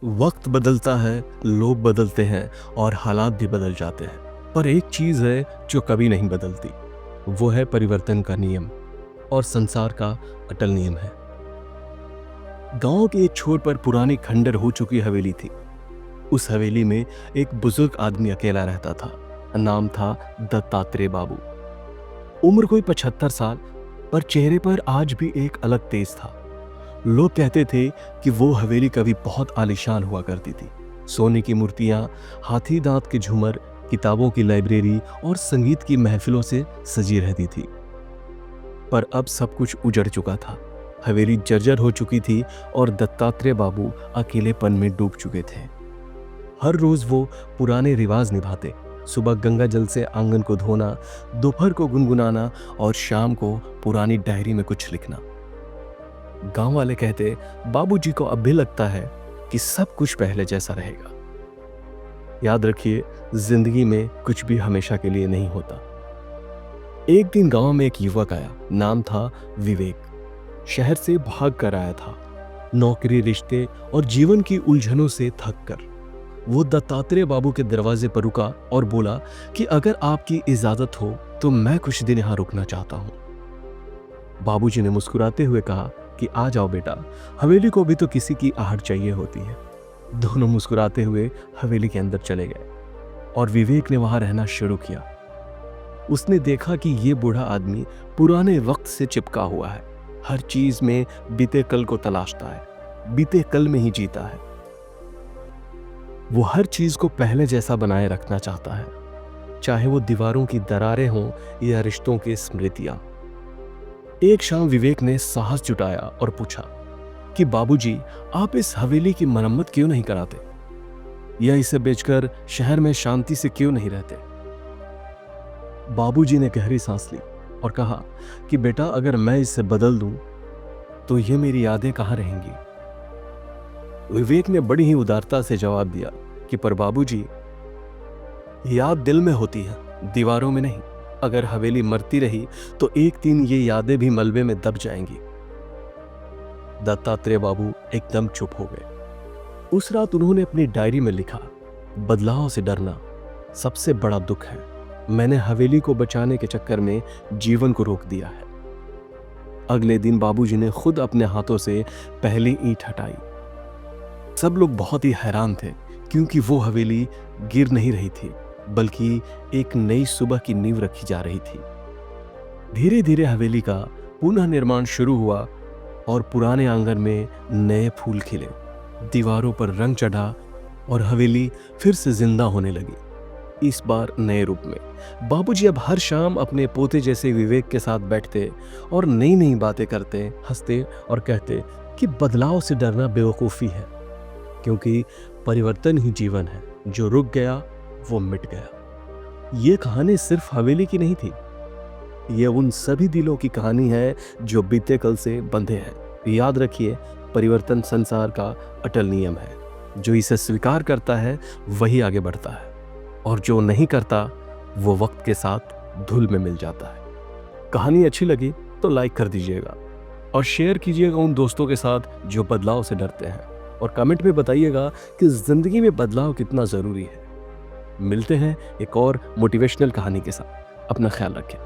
वक्त बदलता है, लोग बदलते हैं और हालात भी बदल जाते हैं, पर एक चीज है जो कभी नहीं बदलती। वो है परिवर्तन का नियम और संसार का अटल नियम है। गांव के एक छोर पर पुरानी खंडर हो चुकी हवेली थी। उस हवेली में एक बुजुर्ग आदमी अकेला रहता था। नाम था दत्तात्रेय बाबू। उम्र कोई 75 साल, पर चेहरे पर आज भी एक अलग तेज था। लोग कहते थे कि वो हवेली कभी बहुत आलीशान हुआ करती थी। सोने की मूर्तियां, हाथी दांत के झूमर, किताबों की लाइब्रेरी और संगीत की महफिलों से सजी रहती थी। पर अब सब कुछ उजड़ चुका था। हवेली जर्जर हो चुकी थी और दत्तात्रेय बाबू अकेलेपन में डूब चुके थे। हर रोज वो पुराने रिवाज निभाते। सुबह गंगा जल से आंगन को धोना, दोपहर को गुनगुनाना और शाम को पुरानी डायरी में कुछ लिखना। गांव वाले कहते, बाबूजी को अब भी लगता है कि सब कुछ पहले जैसा रहेगा। याद रखिए, जिंदगी में कुछ भी हमेशा के लिए नहीं होता। एक दिन गांव में एक युवक आया। नाम था विवेक। शहर से भाग कर आया था, नौकरी, रिश्ते और जीवन की उलझनों से थक कर। वो दत्तात्रेय बाबू के दरवाजे पर रुका और बोला कि अगर आपकी इजाजत हो तो मैं कुछ दिन यहां रुकना चाहता हूं। बाबूजी ने मुस्कुराते हुए कहा कि आ जाओ बेटा, हवेली को भी तो किसी की आहट चाहिए होती है। दोनों मुस्कुराते हुए हवेली के अंदर चले गए और विवेक ने वहां रहना शुरू किया। उसने देखा कि ये बूढ़ा आदमी पुराने वक्त से चिपका हुआ है। हर चीज में बीते कल को तलाशता है, बीते कल में ही जीता है। वो हर चीज को पहले जैसा बनाए रखना चाहता है, चाहे वो दीवारों की दरारें हों या रिश्तों की स्मृतियां। एक शाम विवेक ने साहस जुटाया और पूछा कि बाबूजी, आप इस हवेली की मरम्मत क्यों नहीं कराते, या इसे बेचकर शहर में शांति से क्यों नहीं रहते। बाबूजी ने गहरी सांस ली और कहा कि बेटा, अगर मैं इसे बदल दूं तो ये मेरी यादें कहां रहेंगी। विवेक ने बड़ी ही उदारता से जवाब दिया कि पर बाबूजी, याद दिल में होती है, दीवारों में नहीं। अगर हवेली मरती रही तो एक दिन ये यादें भी मलबे में दब जाएंगी। दत्तात्रेय बाबू एकदम चुप हो गए। उस रात उन्होंने अपनी डायरी में लिखा, बदलाव से डरना सबसे बड़ा दुख है। मैंने हवेली को बचाने के चक्कर में जीवन को रोक दिया है। अगले दिन बाबूजी ने खुद अपने हाथों से पहली ईंट हटाई। सब लोग बहुत ही हैरान थे, क्योंकि वो हवेली गिर नहीं रही थी, बल्कि एक नई सुबह की नींव रखी जा रही थी। धीरे धीरे हवेली का पुनः निर्माण शुरू हुआ और पुराने आंगन में नए फूल खिले, दीवारों पर रंग चढ़ा और हवेली फिर से जिंदा होने लगी, इस बार नए रूप में। बाबूजी अब हर शाम अपने पोते जैसे विवेक के साथ बैठते और नई नई बातें करते, हंसते और कहते कि बदलाव से डरना बेवकूफ़ी है, क्योंकि परिवर्तन ही जीवन है। जो रुक गया वो मिट गया। ये कहानी सिर्फ हवेली की नहीं थी, ये उन सभी दिलों की कहानी है जो बीते कल से बंधे हैं। याद रखिए, परिवर्तन संसार का अटल नियम है। जो इसे स्वीकार करता है वही आगे बढ़ता है, और जो नहीं करता वो वक्त के साथ धूल में मिल जाता है। कहानी अच्छी लगी तो लाइक कर दीजिएगा और शेयर कीजिएगा उन दोस्तों के साथ जो बदलाव से डरते हैं, और कमेंट में बताइएगा कि जिंदगी में बदलाव कितना जरूरी है। मिलते हैं एक और मोटिवेशनल कहानी के साथ। अपना ख्याल रखें।